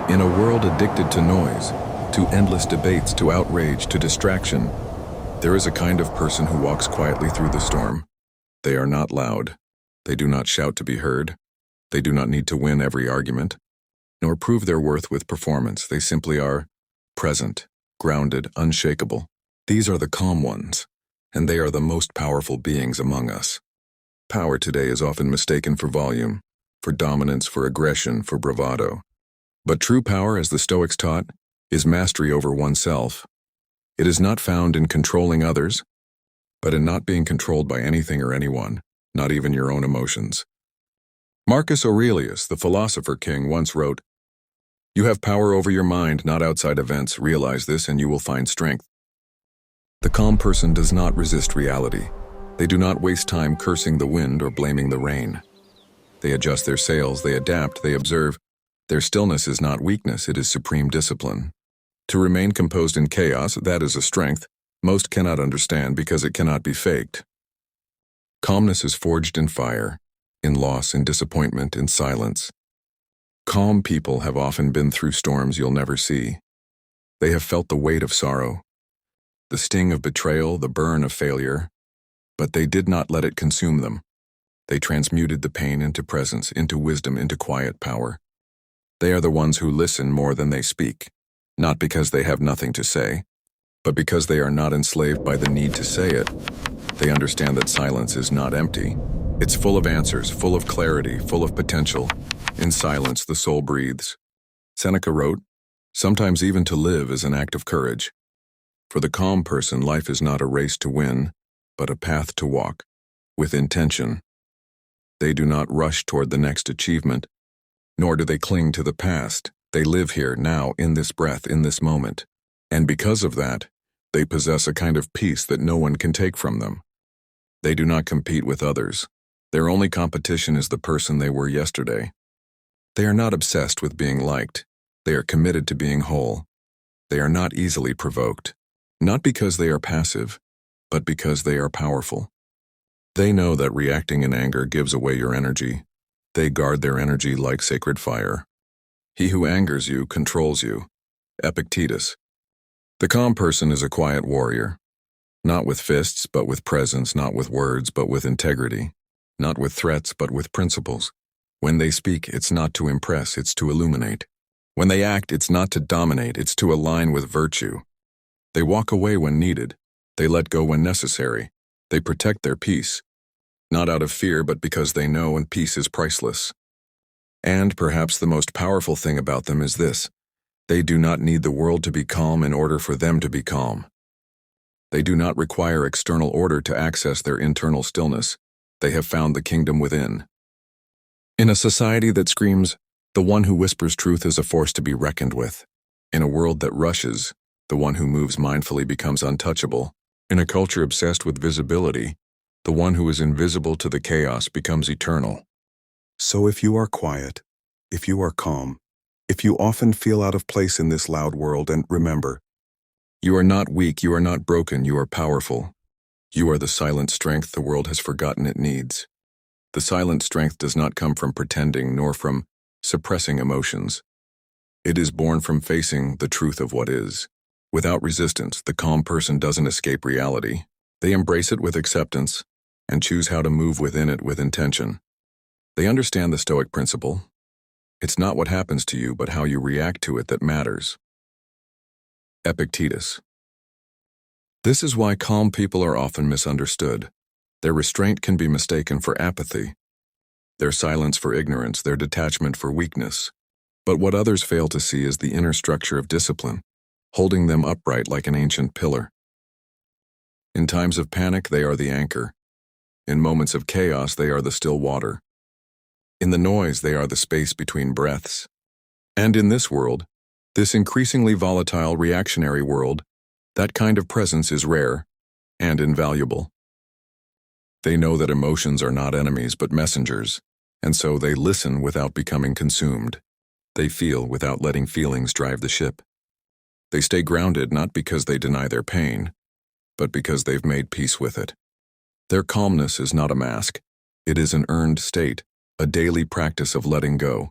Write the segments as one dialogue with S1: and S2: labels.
S1: In a world addicted to noise, to endless debates, to outrage, to distraction, there is a kind of person who walks quietly through the storm. They are not loud. They do not shout to be heard. They do not need to win every argument, nor prove their worth with performance. They simply are present, grounded, unshakable. These are the calm ones, and they are the most powerful beings among us. Power today is often mistaken for volume, for dominance, for aggression, for bravado. But true power, as the Stoics taught, is mastery over oneself. It is not found in controlling others, but in not being controlled by anything or anyone, not even your own emotions. Marcus Aurelius, the philosopher king, once wrote, "You have power over your mind, not outside events. Realize this and you will find strength." The calm person does not resist reality. They do not waste time cursing the wind or blaming the rain. They adjust their sails, they adapt, they observe. Their stillness is not weakness, it is supreme discipline. To remain composed in chaos, that is a strength most cannot understand because it cannot be faked. Calmness is forged in fire, in loss, in disappointment, in silence. Calm people have often been through storms you'll never see. They have felt the weight of sorrow, the sting of betrayal, the burn of failure, but they did not let it consume them. They transmuted the pain into presence, into wisdom, into quiet power. They are the ones who listen more than they speak, not because they have nothing to say, but because they are not enslaved by the need to say it. They understand that silence is not empty. It's full of answers, full of clarity, full of potential. In silence, the soul breathes. Seneca wrote, "Sometimes even to live is an act of courage." For the calm person, life is not a race to win, but a path to walk, with intention. They do not rush toward the next achievement, nor do they cling to the past. They live here, now, in this breath, in this moment. And because of that, they possess a kind of peace that no one can take from them. They do not compete with others. Their only competition is the person they were yesterday. They are not obsessed with being liked. They are committed to being whole. They are not easily provoked, not because they are passive, but because they are powerful. They know that reacting in anger gives away your energy. They guard their energy like sacred fire. He who angers you controls you. Epictetus. The calm person is a quiet warrior, not with fists, but with presence, not with words, but with integrity, not with threats, but with principles. When they speak, it's not to impress, it's to illuminate. When they act, it's not to dominate, it's to align with virtue. They walk away when needed. They let go when necessary. They protect their peace, not out of fear, but because they know and peace is priceless. And perhaps the most powerful thing about them is this: they do not need the world to be calm in order for them to be calm. They do not require external order to access their internal stillness. They have found the kingdom within. In a society that screams, the one who whispers truth is a force to be reckoned with. In a world that rushes, the one who moves mindfully becomes untouchable. In a culture obsessed with visibility, the one who is invisible to the chaos becomes eternal.
S2: So if you are quiet, if you are calm, if you often feel out of place in this loud world, and remember,
S1: You are not weak, you are not broken, you are powerful. You are the silent strength the world has forgotten it needs. The silent strength does not come from pretending nor from suppressing emotions. It is born from facing the truth of what is. Without resistance, the calm person doesn't escape reality. They embrace it with acceptance and choose how to move within it with intention. They understand the Stoic principle. It's not what happens to you, but how you react to it that matters. Epictetus. This is why calm people are often misunderstood. Their restraint can be mistaken for apathy, their silence for ignorance, their detachment for weakness. But what others fail to see is the inner structure of discipline, holding them upright like an ancient pillar. In times of panic, they are the anchor. In moments of chaos, they are the still water. In the noise, they are the space between breaths. And in this world, this increasingly volatile, reactionary world, that kind of presence is rare and invaluable. They know that emotions are not enemies but messengers, and so they listen without becoming consumed. They feel without letting feelings drive the ship. They stay grounded not because they deny their pain, but because they've made peace with it. Their calmness is not a mask. It is an earned state, a daily practice of letting go.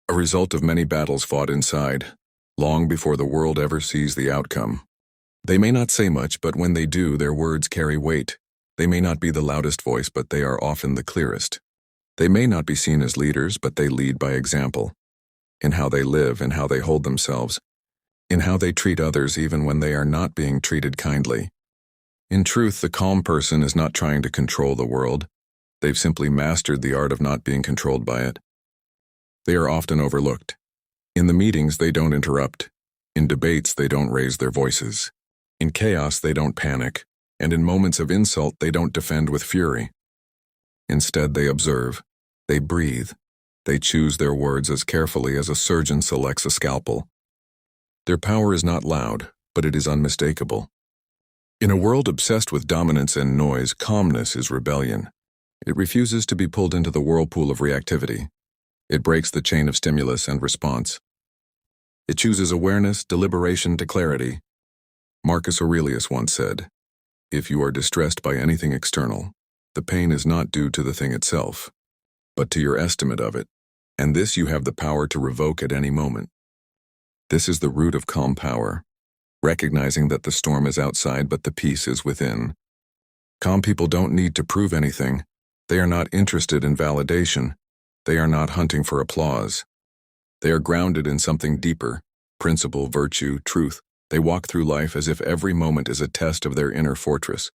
S1: a result of many battles fought inside, long before the world ever sees the outcome. They may not say much, but when they do, their words carry weight. They may not be the loudest voice, but they are often the clearest. They may not be seen as leaders, but they lead by example, in how they live, in how they hold themselves, in how they treat others even when they are not being treated kindly. In truth, the calm person is not trying to control the world. They've simply mastered the art of not being controlled by it. They are often overlooked. In the meetings, they don't interrupt. In debates, they don't raise their voices. In chaos, they don't panic. And in moments of insult, they don't defend with fury. Instead, they observe. They breathe. They choose their words as carefully as a surgeon selects a scalpel. Their power is not loud, but it is unmistakable. In a world obsessed with dominance and noise, calmness is rebellion. It refuses to be pulled into the whirlpool of reactivity. It breaks the chain of stimulus and response. It chooses awareness, deliberation to clarity. Marcus Aurelius once said, "If you are distressed by anything external, the pain is not due to the thing itself, but to your estimate of it, and this you have the power to revoke at any moment." This is the root of calm power, recognizing that the storm is outside but the peace is within. Calm people don't need to prove anything. They are not interested in validation. They are not hunting for applause. They are grounded in something deeper, principle, virtue, truth. They walk through life as if every moment is a test of their inner fortress.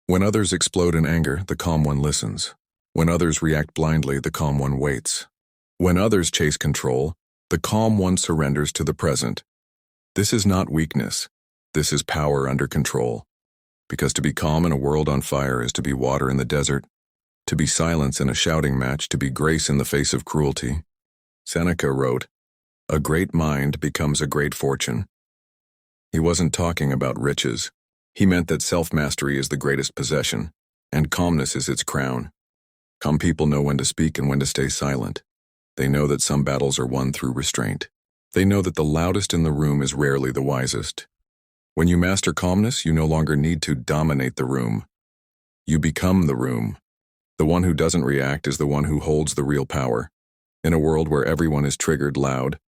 S1: When others explode in anger, the calm one listens. When others react blindly, the calm one waits. When others chase control, the calm one surrenders to the present. This is not weakness. This is power under control. Because to be calm in a world on fire is to be water in the desert, to be silence in a shouting match, to be grace in the face of cruelty. Seneca wrote, "A great mind becomes a great fortune." He wasn't talking about riches. He meant that self-mastery is the greatest possession, and calmness is its crown. Calm people know when to speak and when to stay silent. They know that some battles are won through restraint. They know that the loudest in the room is rarely the wisest. When you master calmness, you no longer need to dominate the room. You become the room. The one who doesn't react is the one who holds the real power. In a world where everyone is triggered, loud,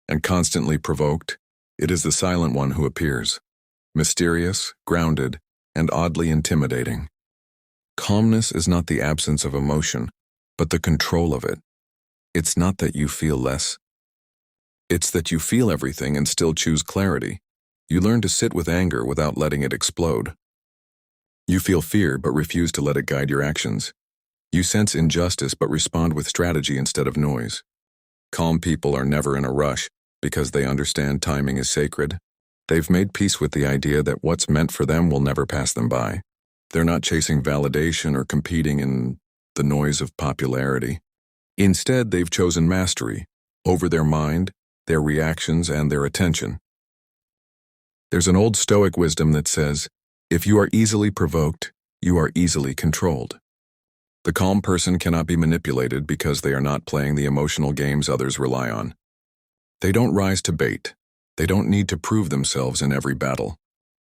S1: and constantly provoked, it is the silent one who appears, mysterious, grounded, and oddly intimidating. Calmness is not the absence of emotion, but the control of it. It's not that you feel less. It's that you feel everything and still choose clarity. You learn to sit with anger without letting it explode. You feel fear but refuse to let it guide your actions. You sense injustice but respond with strategy instead of noise. Calm people are never in a rush because they understand timing is sacred. They've made peace with the idea that what's meant for them will never pass them by. They're not chasing validation or competing in the noise of popularity. Instead, they've chosen mastery over their mind, their reactions, and their attention. There's an old Stoic wisdom that says, if you are easily provoked, you are easily controlled. The calm person cannot be manipulated because they are not playing the emotional games others rely on. They don't rise to bait. They don't need to prove themselves in every battle.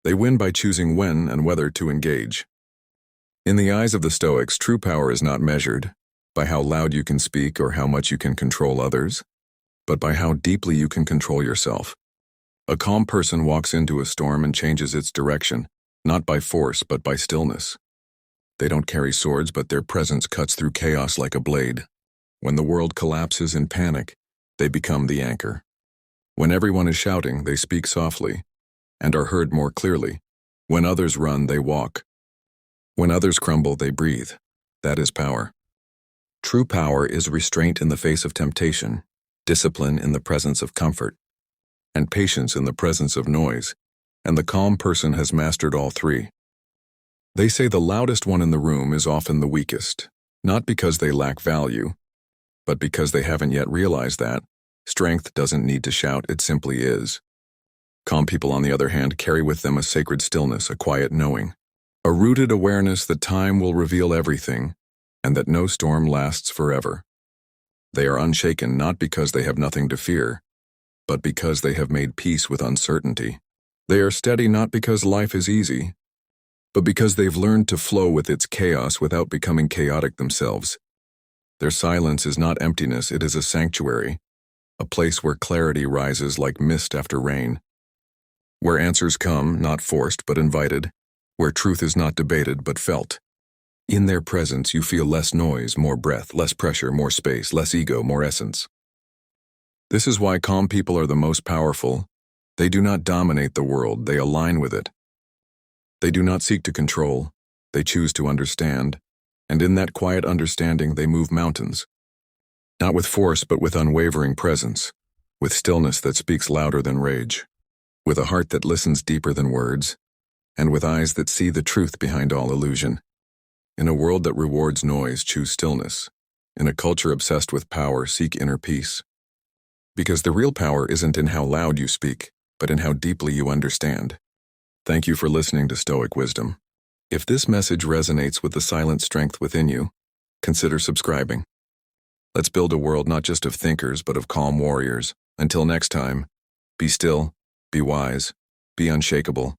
S1: They win by choosing when and whether to engage. In the eyes of the Stoics, true power is not measured by how loud you can speak or how much you can control others, but by how deeply you can control yourself. A calm person walks into a storm and changes its direction, not by force but by stillness. They don't carry swords, but their presence cuts through chaos like a blade. When the world collapses in panic, they become the anchor. When everyone is shouting, they speak softly and are heard more clearly. When others run, they walk. When others crumble, they breathe. That is power. True power is restraint in the face of temptation, discipline in the presence of comfort, and patience in the presence of noise, and the calm person has mastered all three. They say the loudest one in the room is often the weakest, not because they lack value, but because they haven't yet realized that strength doesn't need to shout, it simply is. Calm people, on the other hand, carry with them a sacred stillness, a quiet knowing, a rooted awareness that time will reveal everything, and that no storm lasts forever. They are unshaken not because they have nothing to fear, but because they have made peace with uncertainty. They are steady not because life is easy, but because they've learned to flow with its chaos without becoming chaotic themselves. Their silence is not emptiness, it is a sanctuary, a place where clarity rises like mist after rain, where answers come, not forced but invited, where truth is not debated but felt. In their presence you feel less noise, more breath, less pressure, more space, less ego, more essence. This is why calm people are the most powerful. They do not dominate the world, they align with it. They do not seek to control, they choose to understand, and in that quiet understanding they move mountains. Not with force but with unwavering presence, with stillness that speaks louder than rage, with a heart that listens deeper than words, and with eyes that see the truth behind all illusion. In a world that rewards noise, choose stillness. In a culture obsessed with power, seek inner peace. Because the real power isn't in how loud you speak, but in how deeply you understand. Thank you for listening to Stoic Wisdom. If this message resonates with the silent strength within you, consider subscribing. Let's build a world not just of thinkers, but of calm warriors. Until next time, be still, be wise, be unshakable,